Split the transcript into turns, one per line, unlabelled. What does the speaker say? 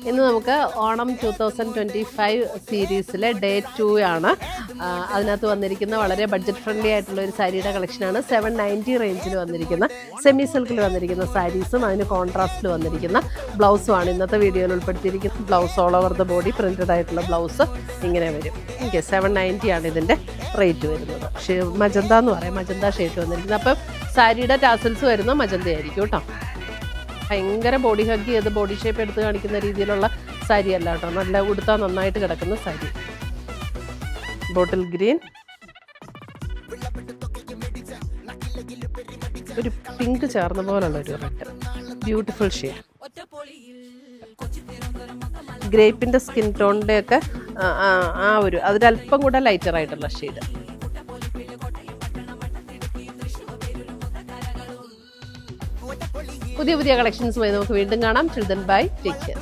ഇന്ന് നമുക്ക് ഓണം 2025 സീരീസിലെ ഡേ 2 ആണ്. അതിനകത്ത് വന്നിരിക്കുന്ന വളരെ ബഡ്ജറ്റ് ഫ്രണ്ട്ലി ആയിട്ടുള്ള ഒരു സാരിയുടെ കളക്ഷനാണ്. 790 റേഞ്ചിൽ വന്നിരിക്കുന്ന സെമി സിൽക്കിൽ വന്നിരിക്കുന്ന സാരീസും അതിന് കോൺട്രാസ്റ്റിൽ വന്നിരിക്കുന്ന ബ്ലൗസുമാണ് ഇന്നത്തെ വീഡിയോയിൽ ഉൾപ്പെടുത്തിയിരിക്കുന്നത്. Blouse all over the body printed ആയിട്ടുള്ള ബ്ലൗസ് ഇങ്ങനെ വരും. 790 ആണ് ഇതിൻ്റെ റേറ്റ് വരുന്നത്. മജന്ത എന്ന് പറയും, മജന്ത ഷെയ്ഡ് വന്നിരിക്കുന്നത്. അപ്പം സാരിയുടെ ടാസൽസ് വരുന്ന മജന്ത ആയിരിക്കും കേട്ടോ. ഭയങ്കര ബോഡി ഹഗ് ചെയ്ത് ബോഡി ഷേപ്പ് എടുത്ത് കാണിക്കുന്ന രീതിയിലുള്ള സാരി അല്ല കേട്ടോ. നല്ല ഉടുത്താൽ നന്നായിട്ട് കിടക്കുന്ന സാരി. ബോട്ടിൽ ഗ്രീൻ, ഒരു പിങ്ക് ചേർന്ന പോലുള്ള ഒരു റെഡ്, ബ്യൂട്ടിഫുൾ ഷെയ്ഡ്. ഗ്രേപ്പിൻ്റെ സ്കിൻ ടോണിൻ്റെ ഒക്കെ അതിലല്പം കൂടെ ലൈറ്റർ ആയിട്ടുള്ള ഷെയ്ഡ്. പുതിയ കളക്ഷൻസുമായി നമുക്ക് വീണ്ടും കാണാം. Children bye, take care.